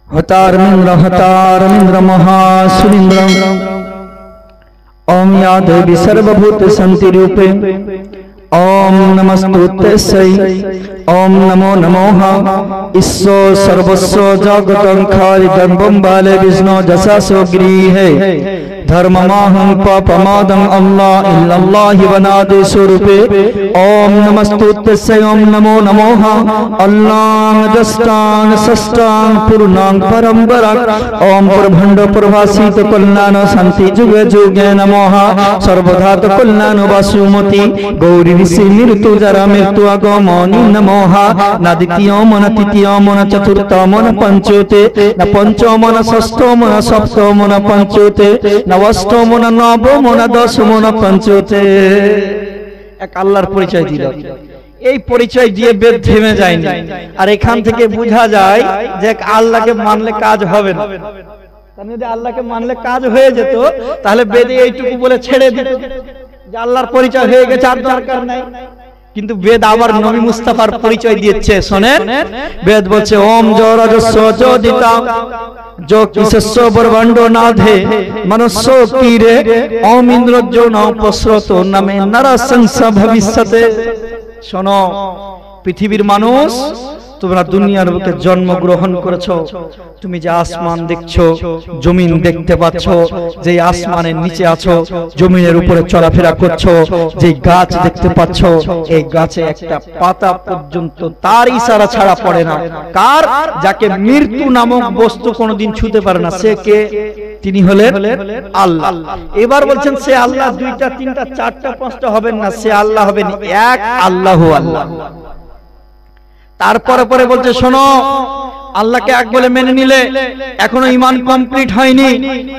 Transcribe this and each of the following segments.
हतारमिन्द्र महासुरेन्द्रं ओम या देवी सर्वभूत संति रूपे ओम नमस्तुत्यै ओम नमो नमः ईश्वर सर्वस्व जगतं खालिदं बाले विष्णु जसासो गृहे धर्ममाहं पापमादं अल्लाह इल्लल्लाहि वनादे स्वरूपे ओम नमस्तुत्यै ओम नमो नमः अल्लाह दष्टांग षष्टांग पूर्णांग परम्परां ओम प्रभंड प्रभासित कल्याण शांति जुगे जुगे नमः सर्वधात कल्याण वासुमती गौरी ऋषि मृत्यु जरा मृत्यु आगमनी नमः न द्वितीय मन तृतीय मन चतुर्थ मन पंचोते न पंचम मन षष्ठम मन सप्तम मन पंचोते न अष्टम मन नवम मन दशम मन पंचोते एक আল্লাহর পরিচয় দিল। এই পরিচয় দিয়ে বেদ থেমে যায়নি, আর এখান থেকে বোঝা যায় যে আল্লাহকে মানলে কাজ হবে না। যদি আল্লাহকে মানলে কাজ হয়ে যেত তাহলে বেদে এইটুকু বলে ছেড়ে দিত যে আল্লাহর পরিচয় হয়ে গেছে, আর দরকার নাই। কিন্তু বেদ আবার নবী মুস্তাফার পরিচয় দিয়েছে, শোনেন। বেদ বলছে ওম জরজস্ব যোদিতা जो किसस्व ब्रह्मांडो नाधे मनुष्य कीरे ओम इंद्रजो न पश्रतो नामे नरसंस भविष्यते। শোনো পৃথিবীর মানুষ, তোমরা দুনিয়ার বুকে জন্মগ্রহণ করেছো, তুমি যে আসমান দেখছো, জমিন দেখতে পাচ্ছ, যে আসমানের নিচে আছো, জমিনের উপরে চলাফেরা করছো, যে গাছ দেখতে পাচ্ছ, এই গাছে একটা পাতা পর্যন্ত তার ইশারা ছাড়া পড়ে না। কার? যাকে মৃত্যু নামক বস্তু কোনোদিন ছুঁতে পারে না, সে কে? তিনি হলেন আল্লাহ। এবার বলছেন সে আল্লাহ দুইটা তিনটা চারটা পাঁচটা হবেন না, সে আল্লাহ হবেন এক, আল্লাহু আল্লাহ। তারপরে পরে বলছে শোনো, আল্লাহকে এক বলে মেনে নিলে এখনো ঈমান কমপ্লিট হয়নি,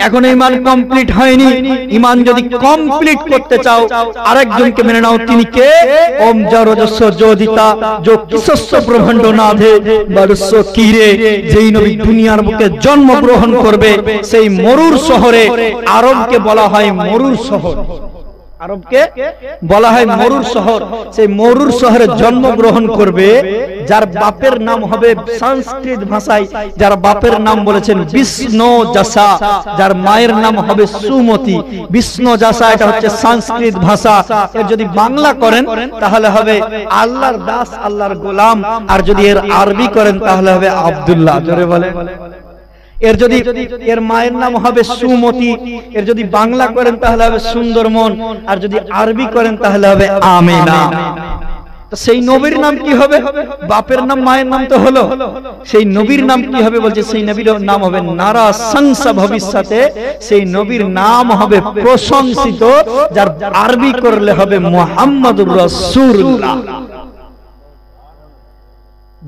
এখনো ঈমান কমপ্লিট হয়নি। ঈমান যদি কমপ্লিট করতে চাও আরেকজনকে মেনে নাও, তিনি কে? ওম জরজস্ব যোদিতা जो किसস্ব ব্রহ্মাণ্ড নাধে মনুষ্য কিরে, যেই নবী দুনিয়ার বুকে জন্মগ্রহণ করবে সেই মরুর শহরে, আরবকে বলা হয় মরুর শহর, আরবকে বলা হয় মরুর শহর, সেই মরুর শহরে জন্মগ্রহণ করবে যার বাপের নাম হবে সংস্কৃত ভাষায়, যার বাপের নাম বলেছেন বিষ্ণু জাসা, যার মায়ের নাম হবে সুমতি। বিষ্ণু জাসা এটা হচ্ছে সংস্কৃত ভাষা, এর যদি বাংলা করেন তাহলে হবে আল্লাহর দাস, আল্লাহর গোলাম, আর যদি এর আরবি করেন তাহলে হবে আব্দুল্লাহ। জোরে বলে। এর যদি এর মায়ের নাম হবে সুমতি, এর যদি বাংলা করেন তাহলে হবে সুন্দরমন, আর যদি আরবি করেন তাহলে হবে আমিনা। তো সেই নবীর নাম কি হবে? বাপের নাম মায়ের নাম তো হলো, সেই নবীর নাম কি হবে? বলছে সেই নবীর নাম হবে নারাসংস ভবিষ্যতে, সেই নবীর নাম হবে প্রশংসিত, যার আরবি করলে হবে মুহাম্মদুর রাসূলুল্লাহ,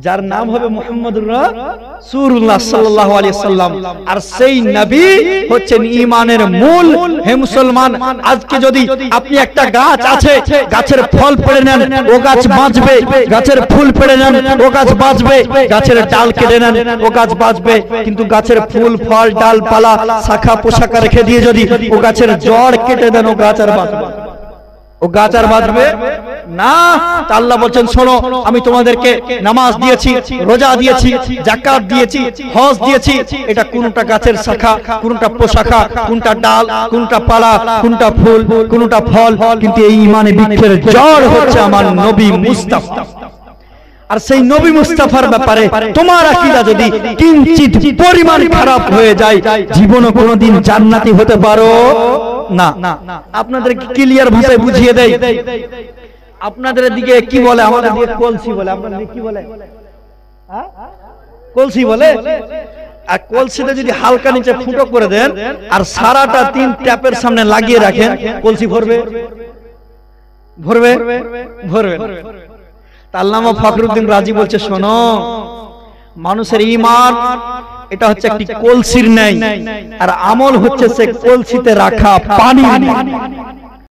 যার নাম হবে মুহাম্মদুর রাসূলুল্লাহ সাল্লাল্লাহু আলাইহি সাল্লাম। আর সেই নবী হচ্ছেন ঈমানের মূল। হে মুসলমান, আজকে যদি আপনি একটা গাছ আছে, গাছের ফল পেড়ে নেন ও গাছ বাঁচবে, গাছের ফুল পেড়ে নেন ও গাছ বাঁচবে, গাছের ডাল কেটে নেন ও গাছ বাঁচবে, কিন্তু গাছের ফুল ফল ডালপালা শাখা পোশাকা রেখে দিয়ে যদি ও গাছের জড় কেটে দেন ও গাছ আর বাঁচবে, ও গাছ আর বাঁচবে না। আল্লাহ বলছেন শোনো, আমি তোমাদেরকে নামাজ দিয়েছি, রোজা দিয়েছি, যাকাত দিয়েছি, হজ দিয়েছি, এটা কোনটা গাছের শাখা, কোনটা পোশাকা, কোনটা ডাল, কোনটা পালা, কোনটা ফুল, কোনটা ফল, কিন্তু এই ঈমানে বৃক্ষের জড় হচ্ছে আমার নবী মুস্তাফা। আর সেই নবী মুস্তাফার ব্যাপারে তোমার আকীদা যদি কিঞ্চিত পরিমাণ খারাপ হয়ে যায়, জীবনে কোনোদিন জান্নাতি হতে পারো না। আপনাদের ক্লিয়ার ভাষায় বুঝিয়ে দেই, আপনাদের দিকে কি বলে? আমাদের দিকে কলসি বলে, আপনাদের দিকে কি বলে? কলসি বলে। আর কলসিতে যদি হালকা নিচে ফুটো করে দেন আর সারাটা তিন ট্যাপের সামনে লাগিয়ে রাখেন, কলসি ভরবে? ভরবে? ভরবে। আল্লামা ফখরুদ্দিন রাজি বলছে শোনো, মানুষের ঈমান এটা হচ্ছে একটি কলসির ন্যায়, আর আমল হচ্ছে সে কলসিতে রাখা পানি।